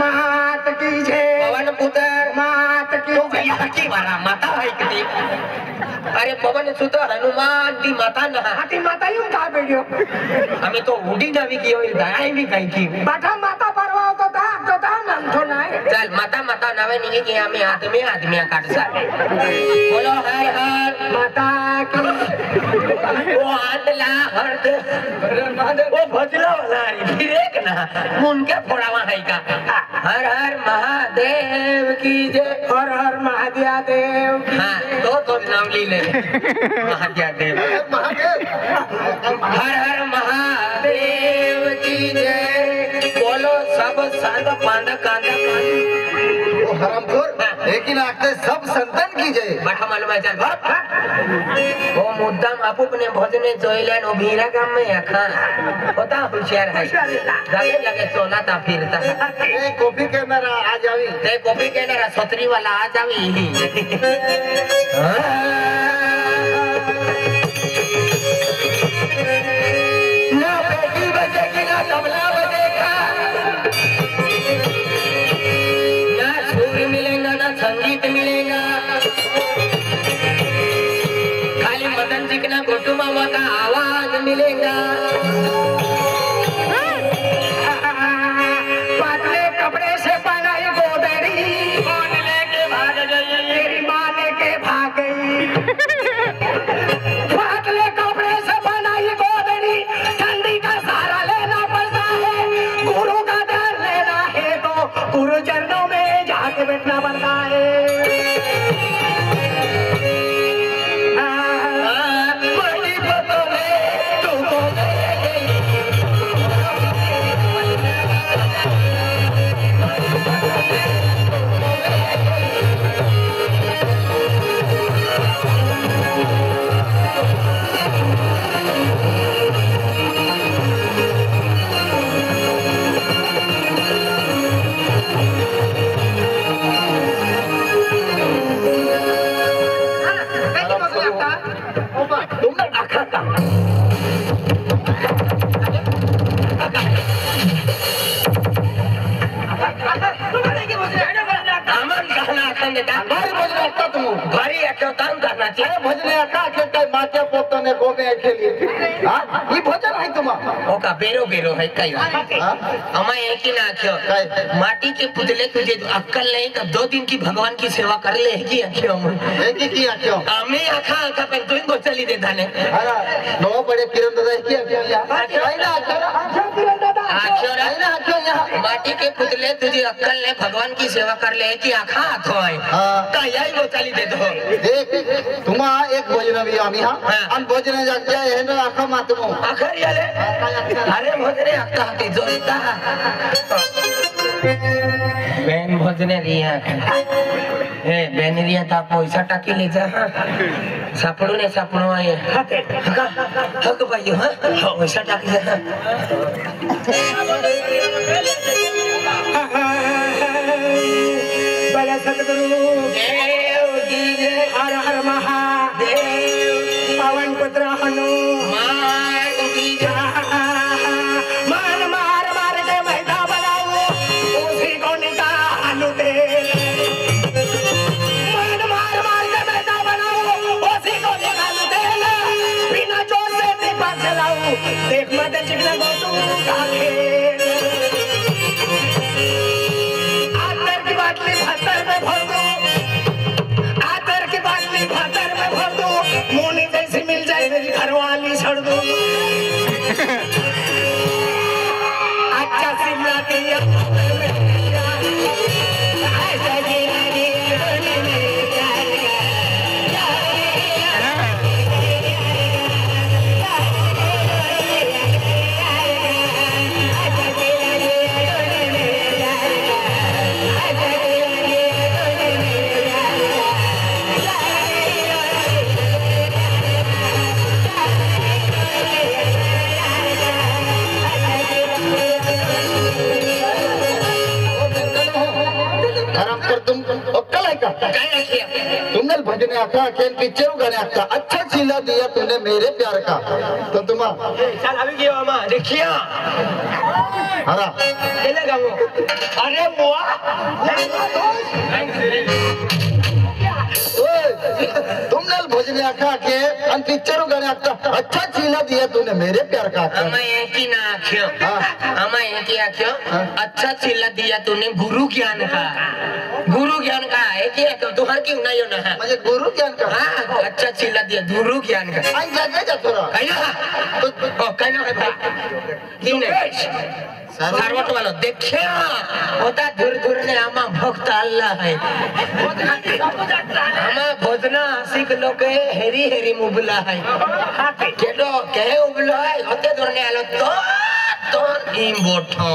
मात की जय पवन पुत्र मात की तो भैया की वाला माता है किती अरे पवन सुत हनुमान ती माता ना हाथी माता यूं का बेडियो हमें तो उड़ी नवी की और दयाई भी कहीं की बाठा माता परवा तो था नाम तो नहीं चल माता माता नवे नहीं कि हमें आदमी काट साले बोलो हर हर माता की वो आंधला हर्द वो भजला वाला फिर एक ना उनके फोड़ावा है का हर हर महादेव की जय हर हर महादेव की हाँ तो नाम ली ले महादेव हर हर महादेव की जय बोलो सब संत पांड कांदा वो हरामखोर लेकिन आखते सब संतन की जय बैठा मालूम है चल वो मुद्दाम अपने भजने जोइलन वो भीरा गांव में आखा होता होशियार है लगे लगे चोलाता फिरता ए कॉफी के मेरा आ जावी ते कॉफी के ना सतरी वाला आ जावी ना बेटी बजेगी ना तबला बजेगा ना सुर मिलेगा ना संगीत मिलेगा खाली मदन जी ना गोटू मामा का आवाज मिलेगा पातले कपड़े से बनाई गोदड़ी कौन लेके भाग गई तेरी माँ लेके भाग गई पातले कपड़े से बनाई गोदड़ी ठंडी का सहारा लेना पड़ता है गुरु का डर लेना है तो गुरु चरणों में जाके बैठना पड़ता है बड़ी बातों में तुमको तुमने आखा का अमन कहना देता भारी भजने आता तुम भारी अच्छा काम करना अरे चाहिए भजने आता के कई माते पोतो ने गोमे खेली हां ये भजन है तुम ओका बेरो बेरो है कई हां हमें एक ही ना आख्यो माटी के पुतले तुझे अक्कल नहीं कब 2 दिन की भगवान की सेवा कर ले की आख्यो एक ही किया क्यों हमें आखा आखा पे तुम को चली देता ने अरे नो बड़े किरण दादा किया क्यों यार आइना आख्यो रे आइना क्यों यहाँ माटी के पुतले तुझे अक्कल ने भगवान की सेवा कर ले की आखा हाथ होए हाँ। का यही वो चली दे दो देख तुम एक भोजन भी आमी हां अन भोजन जाग जाए है ना आखा मातमो आखर याले अरे भोजने अक्का हती जोईता बेन भोजने रिया ए बेन रिया ता पैसा टाकी ले जा सापडू ने सापडू आये हक भाई हां पैसा टाकी जा बड़ा सतगुरु देव की जय हर हर महादेव पवन पुत्र हनुमान की जय मान मार मार के मैदा बनाओ उसी को निकालू तेल मान मार मार के मैदा बनाओ उसी को निकालू तेल बिना जोर से दीपक जलाऊं देख मत चिकना गोटू का खेल आतर की बाटली भतर में भर दो आतर की बाटली भतर में भर दो मोनी जैसी मिल जाए मेरी घरवाली छोड़ दो अच्छा सिला दिया तुमने भजने आका खेल पिक्चर गाने आका अच्छा सिला दिया तूने मेरे प्यार का तो तुम चल अभी गयो मामा देखिया हरा केले गावो अरे बुआ तुमने भोजने आखा के अन पिक्चर गाने आखता अच्छा चीला दिया तूने मेरे प्यार का आखा हमें एक ही ना आख्यो हमें एक ही आख्यो हाँ। अच्छा चिल्ला दिया तूने गुरु ज्ञान का एक ही आख्यो तू हर क्यों नहीं होना है मुझे गुरु ज्ञान का हाँ अच्छा चिल्ला दिया गुरु ज्ञान का आई जाके जा थोड़ा कहना है भाई की नहीं सारवट वालों देखे होता दूर दूर ने आमा भक्त अल्लाह है आमा भोजना सिख लोग हेरी हेरी मुबला है केडो कहे उबलो है होते दूर ने आलो तो इम्बोठो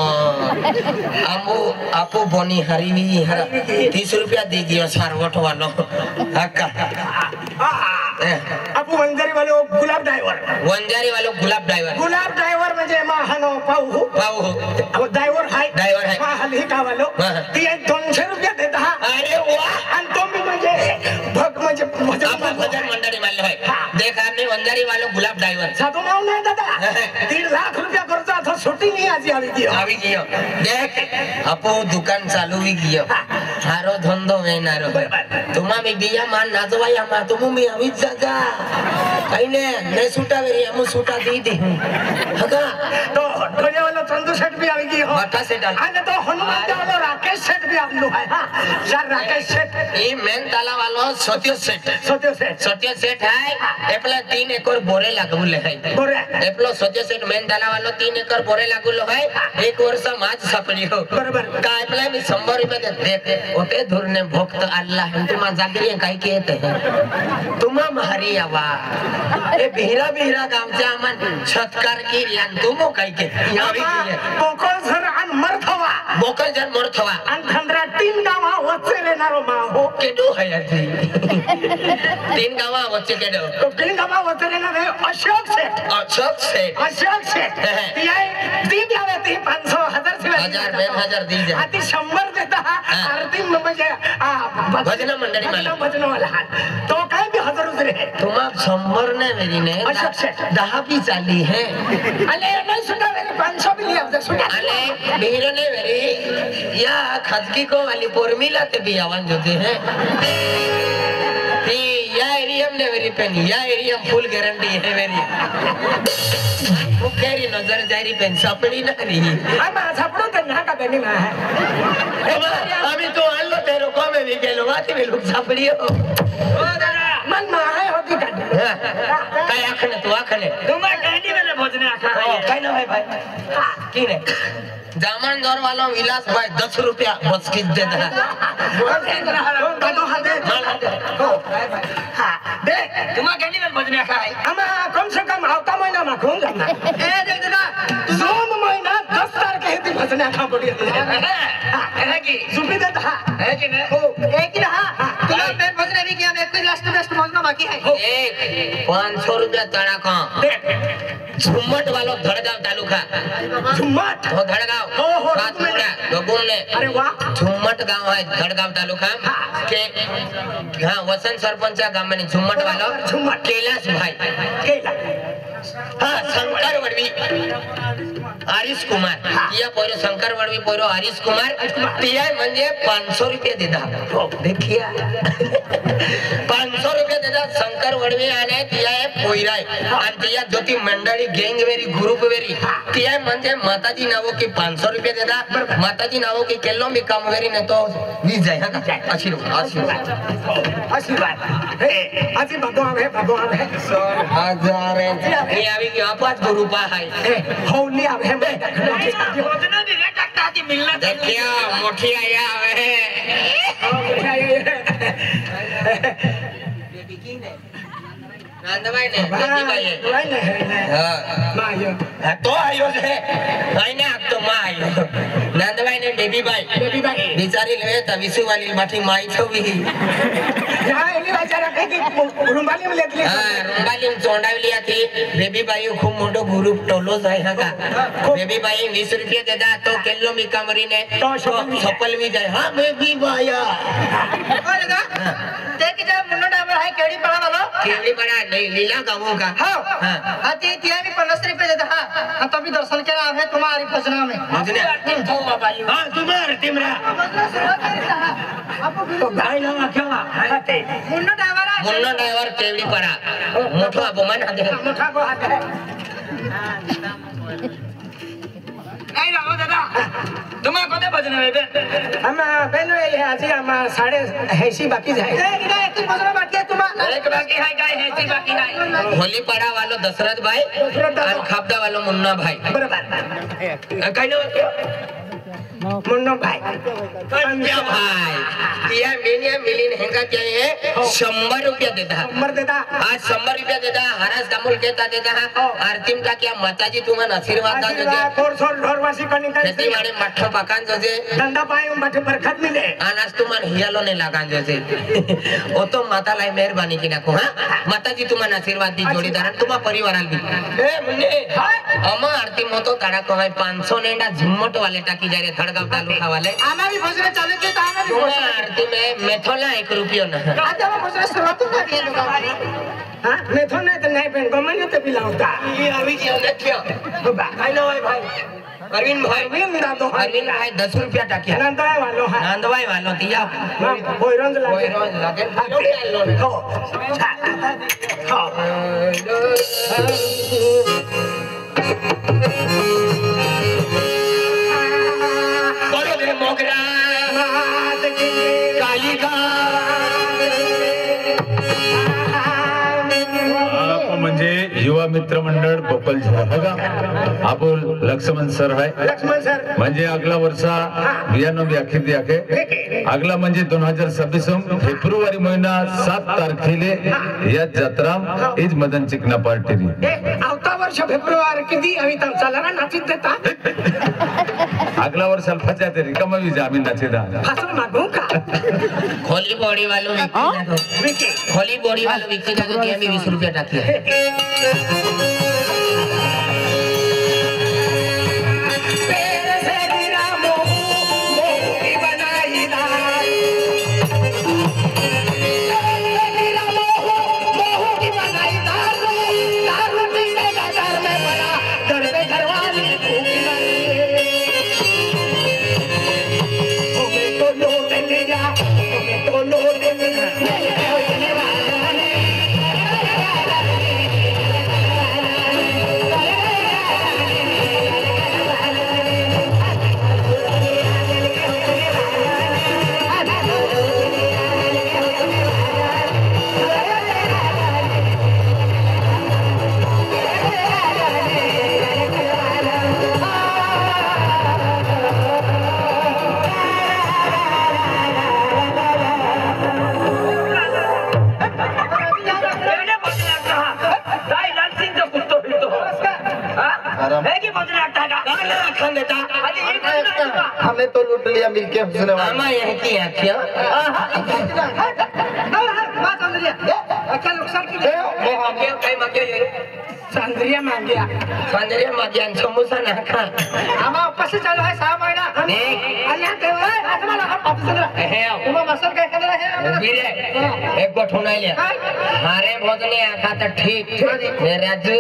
आपो बनी हरी हरा 30 रुपया दे दियो सारवट वालों हक्का आपू वंजारी वालों गुलाब ड्राइवर म्हणजे महानो पाहू ड्राइवर हाय हल्ली का वालो ती 200 रुपया देता अरे वाह आणि तो मी म्हणजे भजन मंडळी मानलो है देख आपने वंजारी वालों गुलाब ड्राइवर साधू नाव नाही दादा 3 लाख रुपया खर्च आता सुट्टी नहीं आवी गयो देख अपो दुकान चालू भी गयो हारो धंधो वेनारो तुम्हा मी बिया मान नाजवाया मा तुमु मी आवी जागा काही ने सुटा वेरी हम सुटा दी दी हगा तो ढोले वाला चंदू सेठ भी आवी गयो माथा से डाल आणि तो हनुमान वाला राकेश सेठ भी आलो है यार राकेश सेठ ये मेन ताला वालो सत्य सेठ है एपला 3 एकड़ बोरे लागुले है बोरे एपलो सत्य सेठ मेन ताला वालो 3 एकड़ बोरे लागुलो है 1 वर्ष माच सापडी हो बरोबर का एपला मी 100 रुपये देते होते धुरने भक्त अल्लाह तुमा जागरी काही केते तुमा मारी आवा ए बिहरा गावच्या मन छतकार की यान तुमो काही के यावी की बोकल जर मरथवा आणि 3 गावा वचले नारो माहो केडो है याती 3 गावा वच्चे केडो तो 3 गावा वचले ना रे अशोक सेठ याय दी द्यावे ती 500 हजार से 1000 दी जा आती 100 देता आरती म्हणजे भजन मंडळी मला भजन वाला तो काय भी 1000 उतरे तुमा 100 ने मेरी ने अशोक सेठ 10 भी चाली है अले नहीं सुना मेरे 500 भी लिया सुना अले बीरो ने मेरी या खजकी को वाली पोरमिला ते भी आवाज होते हैं या एरियम ने मेरी पेन या एरियम फुल गारंटी है मेरी मुकेरी नजर जारी पेन सापड़ी ना रही आमा सापड़ो तो ना का बेनी में है अभी तो आलो तेरो को में भी गेलो वाती में लोग सापड़ी हो ओ दादा मन में है होती काय आखने तू आखने तुम कहनी मैंने भोजने आखा है काय ना है भाई की ने जामन दौर वालों विलास भाई 10 रुपया बस किस दे दे तुम कहनी मैंने भोजने आखा है हम कम से कम आवता महीना में घूम जाना ए देख देना जोन महीना 10 तारीख के दिन भोजने आखा पड़ी है कि सुपी देता है कि नहीं ओ एक ही रहा तुम मैं भोजने भी किया मैं कोई लास्ट भोजना बाकी है एक 500 रुपया तड़ा का झुम्मट वालों धड़गांव तालुका झुम्मट वो धड़गांव ने अरे वाह झुम्मट गांव है धड़गांव तालुका के हाँ वसंत सरपंच गांव में झुम्मट वालों झुम्मट कैलाश भाई हाँ शंकर वड़वी हरीश कुमार या पोरो शंकर वड़वी पोरो हरीश कुमार तिया म्हणजे 500 रुपये देता देखिया 500 रुपये देता शंकर वड़वी आने तिया पोयराय आणि तिया ज्योति मंडळी गँग वेरी ग्रुप वेरी तिया म्हणजे माताजी नावो की 500 रुपये देता माताजी नावो की केलो मी काम वेरी ने तो वी जाय हा आशीर्वाद हे आजी भगवान है 1000 ये अभी क्या 5 रुपया है होली अब है योजना भी रेट लगता थी मिलना देखिया मोटी आया है नंदभाई ने भाई हाँ तो आयो है भाई ने अब तो माँ आयो नंदभाई ने बेबी भाई बिचारी ले तविसु वाली माठी माई तो भी यहाँ इन्हीं बेचारा कहीं रुमाली में लेती है हाँ रुमाली में चौंडा लिया थी बेबी भाई खूब मोटो ग्रुप टोलो जाए हाँ का बेबी भाई 20 रुपये देता तो केलो मी कमरी ने तो सफल भी जाए हाँ बेबी भाई देख जब मुन्ना डाबर है केड़ी पड़ा वाला केवली बड़ा लीला गावों का हाँ आती तिया भी 50 रुपए देता हां तभी दर्शन करा है तुम्हारी भजना में हां तुम्हारे टिमरा तो भाई लोग क्या हाते मुन्ना ड्राइवर केवली पड़ा मोठा अपमान आदे मोठा को हाथ है नहीं रहो दादा तुम्हारा कोते भजन में हम बहनो ये आजी हम 80 बाकी जाए एक भजना बाकी है तुम्हारा एक बाकी है काय है बाकी है होली पड़ा वालो दशरथ भाई और खापदा वालो मुन्ना भाई बराबर काय नो मुन्ना भाई क्या भाई तिया मेनिया मिलिन हेंगा क्या है 100 रुपया देता नंबर देता आज 100 रुपया देता हरास कामुल कहता देता आरतीम का क्या माताजी तुम्हारा आशीर्वाद दा दे फोर सोल ढोरवासी कनी खेती वाले मठ्ठो पकान जो जे धंधा पाए मठे बरकत मिले अनाज तुमान हियालो ने लगान जो जे ओ तो माता लाई मेहरबानी की नाको हां माताजी तुम्हारा आशीर्वाद दी जोड़ीदार तुम्हारा परिवार आल भी ए मुन्ने अमा आरती मोतो ताड़ा को 500 नेंडा झुम्मट वाले टाकी जा रे थड़गांव तालुका वाले आना भी भजना चले के आना भी तुम्हारा आरती में मेथोला 1 रुपया ना आज हम भजना शुरुआत कर के लोग हां मैं तो नहीं तो नहीं पेन गमन तो पिलाऊंगा ये अभी क्या देखियो भाई लो भाई अरविंद भाई अरविंद भाई 10 रुपया टाकिया नंदवाई वालों है नंदवाई वालों दिया कोई रंग कोई लगे रोज लगे हो हो बोलो रे मोगरा कालिका म्हणजे युवा मित्र मंडळ बोपल झागा आपुल लक्ष्मण सर है लक्ष्मण सर म्हणजे अगला वर्षा बियानो भी आखिर आखे अगला म्हणजे 2026 फेब्रुवारी महिना 7 तारखेले या जत्रा इज मदन चिकना पार्टी आवता वर्ष फेब्रुवारी किती अभी तक चला ना नाचित देता अगला वर्ष अल्फाच्या तरी कमावी जामीन नाचेदा फासो मागू का खोली बॉडी वालों विकी खोली बॉडी वालों विक्की का दिया भी 20 रुपया टाकिया हमें तो लूट लिया मिलके हुस्न वाला मामा यह की आखिया बात समझ लिया क्या नुकसान की मैं मांगे कई मांगे सांद्रिया मांग गया सांजरे मागियान समोसा ना खा हम वापस से चलो है 6 महीना देख अल्लाह के ओए आत्मा लगा वापस चलो हे तुम मसल के कर रहे हैं वीरे एक गोठो नहीं लिया हारे भोजने आखा तो ठीक मैं राजू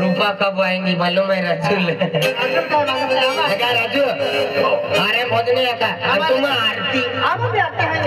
रूपा कब आएंगी मालूम है राजू लगा राजू हारे भोजने आखा और तुम आरती हम भी आते हैं